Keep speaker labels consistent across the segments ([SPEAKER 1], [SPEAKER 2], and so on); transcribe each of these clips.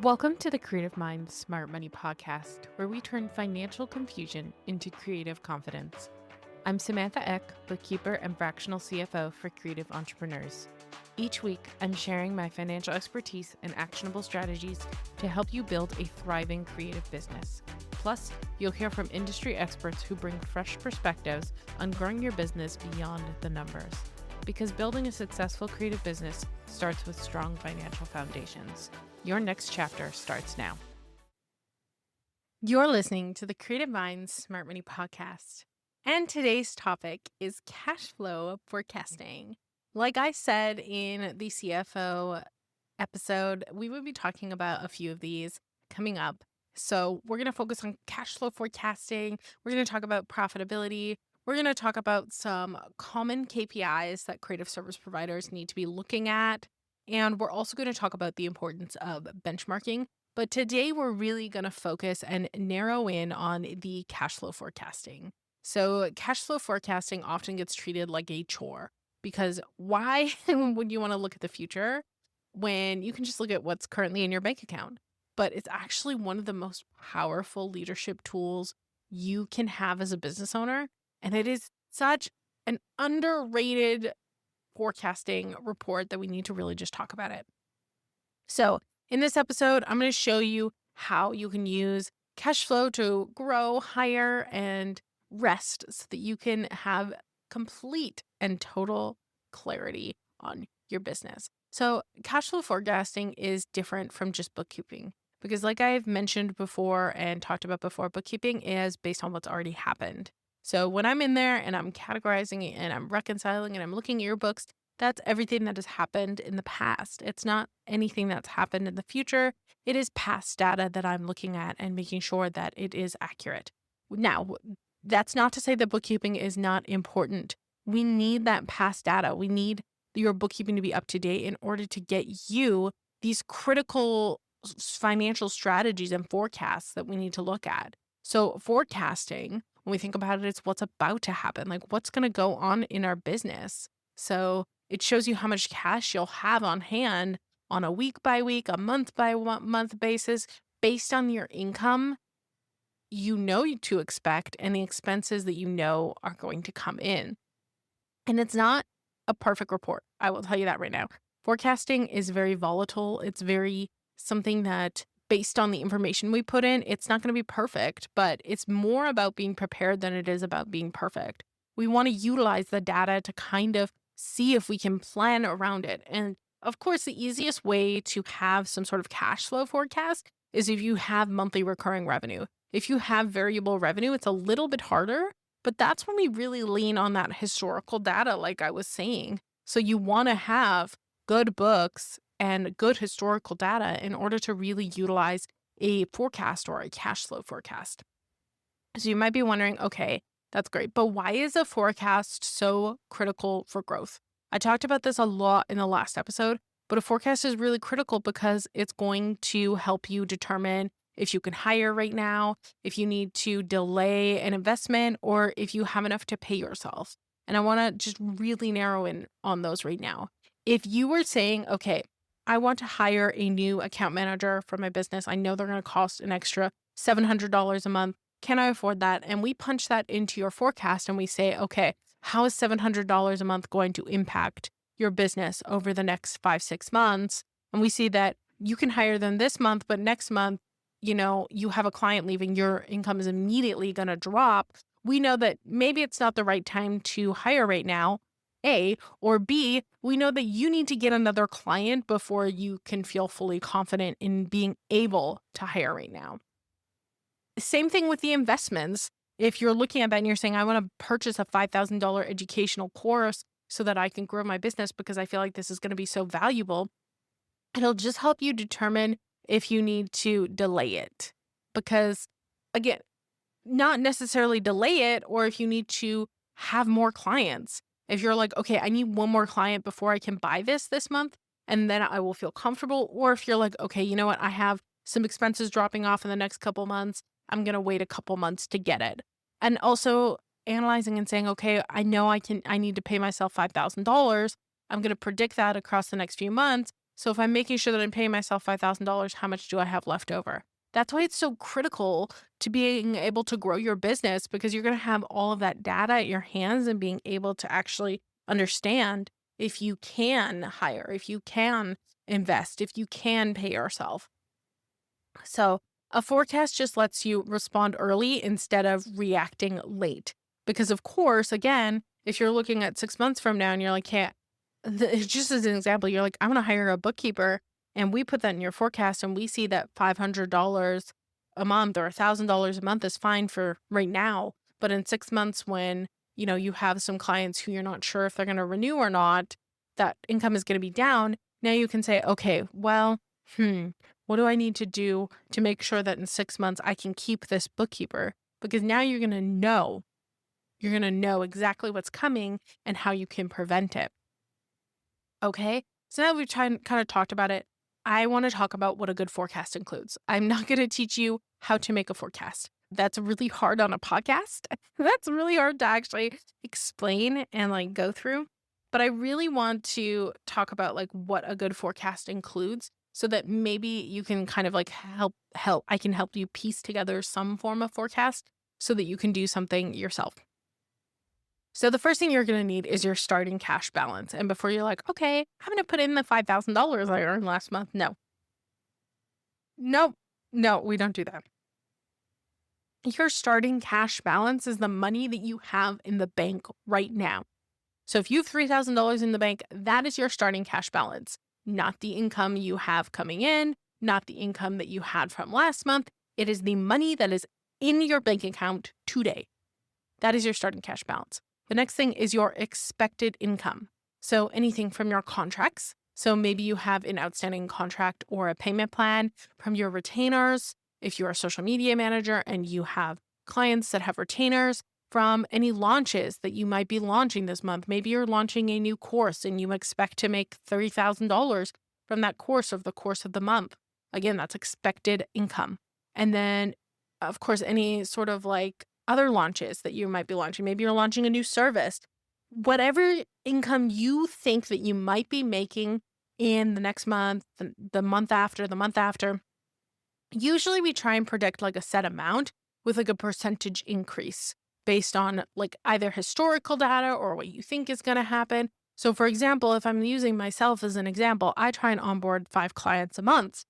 [SPEAKER 1] Welcome to the Creative Minds Smart Money podcast, where we turn financial confusion into creative confidence. I'm Samantha Eck, bookkeeper and fractional CFO for creative entrepreneurs. Each week, I'm sharing my financial expertise and actionable strategies to help you build a thriving creative business. Plus, you'll hear from industry experts who bring fresh perspectives on growing your business beyond the numbers. Because building a successful creative business starts with strong financial foundations. Your next chapter starts now. You're listening to the Creative Minds Smart Money podcast, and today's topic is cash flow forecasting. Like I said in the CFO episode, we would be talking about a few of these coming up. So we're going to focus on cash flow forecasting. We're going to talk about profitability. We're going to talk about some common KPIs that creative service providers need to be looking at. And we're also going to talk about the importance of benchmarking. But today we're really going to focus and narrow in on the cash flow forecasting. So cash flow forecasting often gets treated like a chore because why would you want to look at the future when you can just look at what's currently in your bank account? But it's actually one of the most powerful leadership tools you can have as a business owner. And it is such an underrated forecasting report that we need to really just talk about it. So in this episode, I'm going to show you how you can use cash flow to grow, hire, and rest so that you can have complete and total clarity on your business. So cash flow forecasting is different from just bookkeeping because like I've mentioned before and talked about before, bookkeeping is based on what's already happened. So when I'm in there and I'm categorizing and I'm reconciling and I'm looking at your books, that's everything that has happened in the past. It's not anything that's happened in the future. It is past data that I'm looking at and making sure that it is accurate. Now, that's not to say that bookkeeping is not important. We need that past data. We need your bookkeeping to be up to date in order to get you these critical financial strategies and forecasts that we need to look at. So forecasting, when we think about it, it's what's about to happen, like what's going to go on in our business. So it shows you how much cash you'll have on hand on a week by week, a month by month basis based on your income you know to expect and the expenses that you know are going to come in. And it's not a perfect report. I will tell you that right now. Forecasting is very volatile. It's very something that based on the information we put in, it's not going to be perfect, but it's more about being prepared than it is about being perfect. We want to utilize the data to kind of see if we can plan around it. And of course, the easiest way to have some sort of cash flow forecast is if you have monthly recurring revenue. If you have variable revenue, it's a little bit harder, but that's when we really lean on that historical data, like I was saying. So you want to have good books and good historical data in order to really utilize a forecast or a cash flow forecast. So you might be wondering, okay, that's great, but why is a forecast so critical for growth? I talked about this a lot in the last episode, but a forecast is really critical because it's going to help you determine if you can hire right now, if you need to delay an investment, or if you have enough to pay yourself. And I want to just really narrow in on those right now. If you were saying, okay, I want to hire a new account manager for my business. I know they're going to cost an extra $700 a month. Can I afford that? And we punch that into your forecast and we say, okay, how is $700 a month going to impact your business over the next 5-6 months? And we see that you can hire them this month, but next month, you have a client leaving, your income is immediately going to drop. We know that maybe it's not the right time to hire right now, A, or B, we know that you need to get another client before you can feel fully confident in being able to hire right now. Same thing with the investments. If you're looking at that and you're saying, I want to purchase a $5,000 educational course so that I can grow my business because I feel like this is going to be so valuable, it'll just help you determine if you need to delay it. Because again, not necessarily delay it, or if you need to have more clients. If you're like, okay, I need one more client before I can buy this month, and then I will feel comfortable. Or if you're like, okay, you know what? I have some expenses dropping off in the next couple months. I'm going to wait a couple months to get it. And also analyzing and saying, okay, I know I need to pay myself $5,000. I'm going to predict that across the next few months. So if I'm making sure that I'm paying myself $5,000, how much do I have left over? That's why it's so critical to being able to grow your business, because you're going to have all of that data at your hands and being able to actually understand if you can hire, if you can invest, if you can pay yourself. So a forecast just lets you respond early instead of reacting late. Because of course, again, if you're looking at 6 months from now and you're like, hey, just as an example, you're like, I'm going to hire a bookkeeper, and we put that in your forecast and we see that $500 a month or $1,000 a month is fine for right now. But in 6 months, when you have some clients who you're not sure if they're going to renew or not, that income is going to be down. Now you can say, okay, well, what do I need to do to make sure that in 6 months I can keep this bookkeeper? Because now you're going to know. You're going to know exactly what's coming and how you can prevent it. Okay, so now we've kind of talked about it. I want to talk about what a good forecast includes. I'm not going to teach you how to make a forecast. That's really hard on a podcast. That's really hard to actually explain and go through. But I really want to talk about what a good forecast includes, so that maybe you can kind of help. I can help you piece together some form of forecast so that you can do something yourself. So the first thing you're going to need is your starting cash balance. And before you're like, okay, I'm going to put in the $5,000 I earned last month. No, we don't do that. Your starting cash balance is the money that you have in the bank right now. So if you have $3,000 in the bank, that is your starting cash balance, not the income you have coming in, not the income that you had from last month. It is the money that is in your bank account today. That is your starting cash balance. The next thing is your expected income. So anything from your contracts. So maybe you have an outstanding contract or a payment plan from your retainers. If you're a social media manager and you have clients that have retainers, from any launches that you might be launching this month. Maybe you're launching a new course and you expect to make $30,000 from that course over the course of the month. Again, that's expected income. And then, of course, any sort of other launches that you might be launching. Maybe you're launching a new service. Whatever income you think that you might be making in the next month, the month after. Usually we try and predict a set amount with a percentage increase based on either historical data or what you think is going to happen. So for example, if I'm using myself as an example, I try and onboard 5 clients a month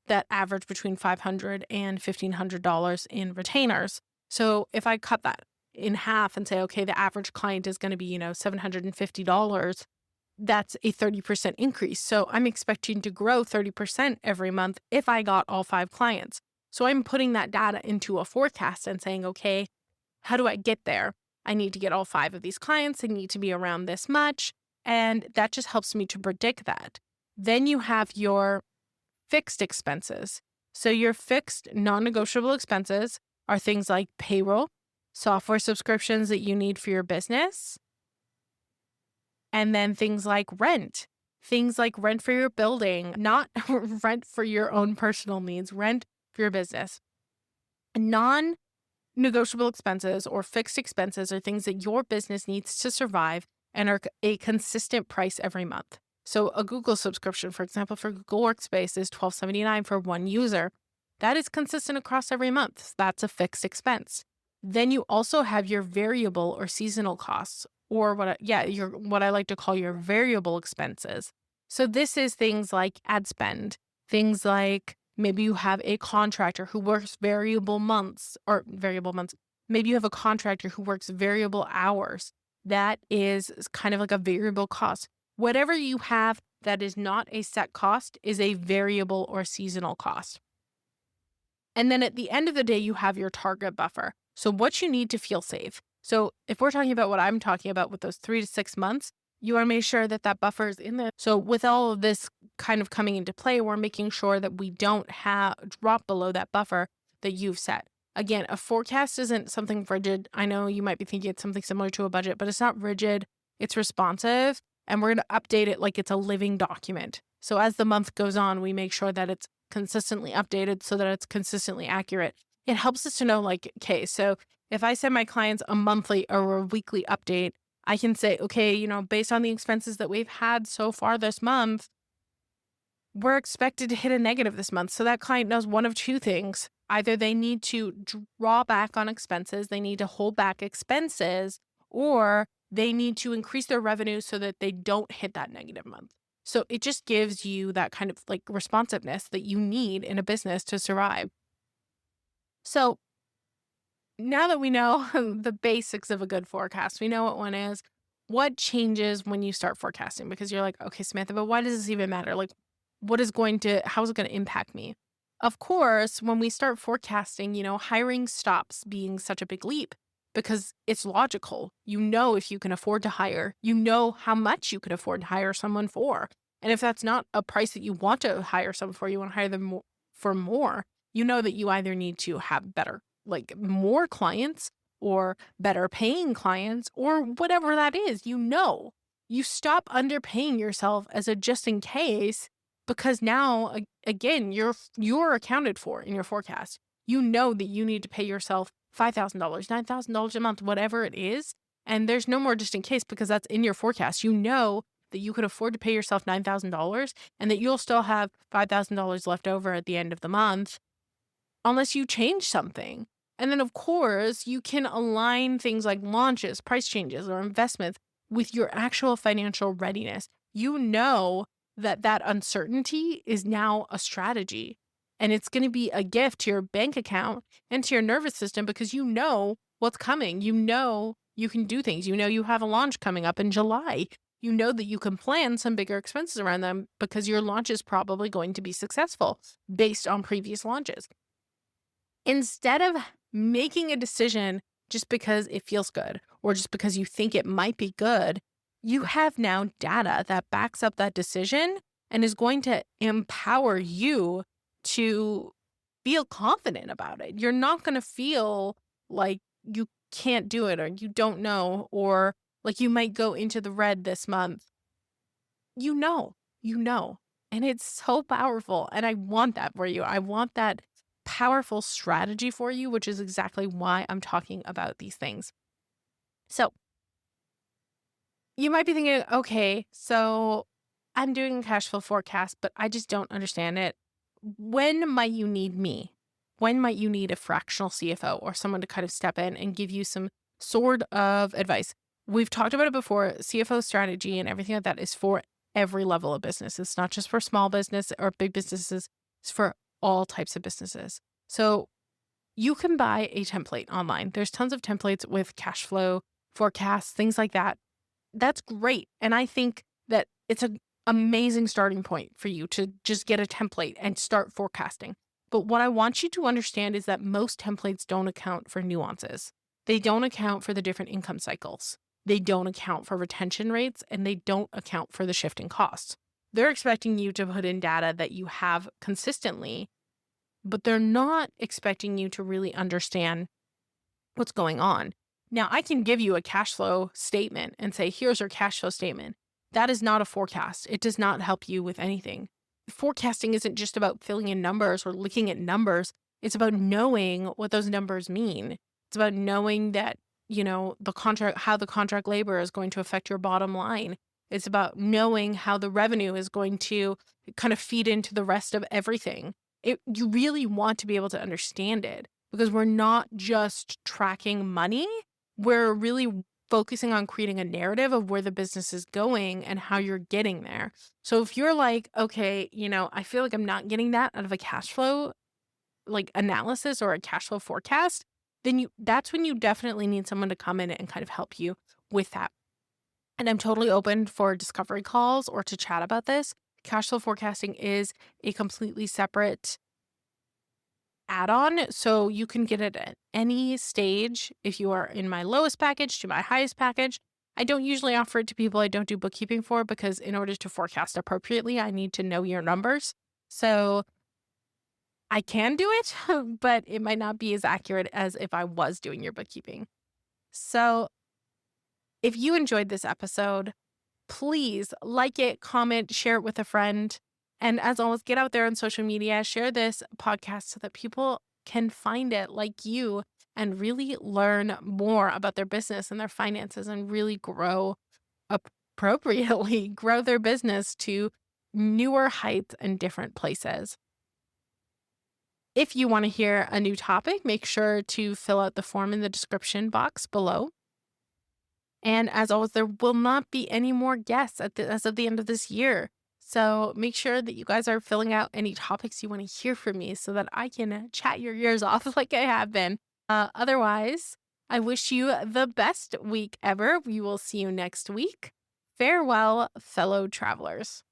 [SPEAKER 1] that average between $500 and $1,500 in retainers. So if I cut that in half and say, okay, the average client is going to be, $750, that's a 30% increase. So I'm expecting to grow 30% every month if I got all 5 clients. So I'm putting that data into a forecast and saying, okay, how do I get there? I need to get all 5 of these clients. They need to be around this much. And that just helps me to predict that. Then you have your fixed expenses. So your fixed non-negotiable expenses are things like payroll, software subscriptions that you need for your business, and then things like rent for your building, not rent for your own personal needs, rent for your business. Non-negotiable expenses or fixed expenses are things that your business needs to survive and are a consistent price every month. So a Google subscription, for example, for Google Workspace is $12.79 for one user. That is consistent across every month. That's a fixed expense. Then you also have your variable or seasonal costs, or what I like to call your variable expenses. So this is things like ad spend, things like maybe you have a contractor who works variable months. Maybe you have a contractor who works variable hours. That is kind of like a variable cost. Whatever you have that is not a set cost is a variable or seasonal cost. And then at the end of the day, you have your target buffer. So what you need to feel safe. So if we're talking about what I'm talking about with those 3 to 6 months, you want to make sure that that buffer is in there. So with all of this kind of coming into play, we're making sure that we don't drop below that buffer that you've set. Again, a forecast isn't something rigid. I know you might be thinking it's something similar to a budget, but it's not rigid. It's responsive, and we're going to update it like it's a living document. So as the month goes on, we make sure that it's consistently updated so that it's consistently accurate. It helps us to know, okay, so if I send my clients a monthly or a weekly update, I can say, okay, based on the expenses that we've had so far this month, we're expected to hit a negative this month. So that client knows one of two things. Either they need to draw back on expenses, they need to hold back expenses, or they need to increase their revenue so that they don't hit that negative month. So it just gives you that kind of like responsiveness that you need in a business to survive. So now that we know the basics of a good forecast, we know what one is. What changes when you start forecasting? Because you're like, okay, Samantha, but why does this even matter? Like, how is it going to impact me? Of course, when we start forecasting, hiring stops being such a big leap because it's logical. You know, if you can afford to hire, you know how much you could afford to hire someone for. And if that's not a price that you want to hire someone for, you want to hire them for more, you know that you either need to have better, like more clients or better paying clients or whatever that is. You stop underpaying yourself as a just in case because now again you're accounted for in your forecast. You know that you need to pay yourself $5,000, $9,000 a month, whatever it is, and there's no more just in case because that's in your forecast. You know that you could afford to pay yourself $9,000 and that you'll still have $5,000 left over at the end of the month unless you change something. And then, of course, you can align things like launches, price changes, or investments with your actual financial readiness. You know that uncertainty is now a strategy and it's going to be a gift to your bank account and to your nervous system because you know what's coming. You know you can do things. You know you have a launch coming up in July. You know that you can plan some bigger expenses around them because your launch is probably going to be successful based on previous launches. Instead of making a decision just because it feels good or just because you think it might be good, you have now data that backs up that decision and is going to empower you to feel confident about it. You're not going to feel like you can't do it or you don't know or like you might go into the red this month. You know. And it's so powerful. And I want that for you. I want that powerful strategy for you, which is exactly why I'm talking about these things. So you might be thinking, okay, so I'm doing a cash flow forecast, but I just don't understand it. When might you need me? When might you need a fractional CFO or someone to kind of step in and give you some sort of advice? We've talked about it before. CFO strategy and everything like that is for every level of business. It's not just for small business or big businesses. It's for all types of businesses. So you can buy a template online. There's tons of templates with cash flow forecasts, things like that. That's great. And I think that it's an amazing starting point for you to just get a template and start forecasting. But what I want you to understand is that most templates don't account for nuances. They don't account for the different income cycles. They don't account for retention rates, and they don't account for the shifting costs. They're expecting you to put in data that you have consistently, but they're not expecting you to really understand what's going on. Now, I can give you a cash flow statement and say, here's your cash flow statement. That is not a forecast. It does not help you with anything. Forecasting isn't just about filling in numbers or looking at numbers. It's about knowing what those numbers mean. It's about knowing that, how the contract labor is going to affect your bottom line. It's about knowing how the revenue is going to kind of feed into the rest of everything. You really want to be able to understand it because we're not just tracking money. We're really focusing on creating a narrative of where the business is going and how you're getting there. So if you're like, okay, I feel like I'm not getting that out of a cash flow like analysis or a cash flow forecast, then that's when you definitely need someone to come in and kind of help you with that. And I'm totally open for discovery calls or to chat about this. Cash flow forecasting is a completely separate add-on, so you can get it at any stage. If you are in my lowest package to my highest package, I don't usually offer it to people I don't do bookkeeping for because in order to forecast appropriately, I need to know your numbers. So I can do it, but it might not be as accurate as if I was doing your bookkeeping. So if you enjoyed this episode, please like it, comment, share it with a friend. And as always, get out there on social media, share this podcast so that people can find it like you and really learn more about their business and their finances and really grow appropriately, grow their business to newer heights and different places. If you want to hear a new topic, make sure to fill out the form in the description box below. And as always, there will not be any more guests as of the end of this year. So make sure that you guys are filling out any topics you want to hear from me so that I can chat your ears off like I have been. Otherwise, I wish you the best week ever. We will see you next week. Farewell, fellow travelers.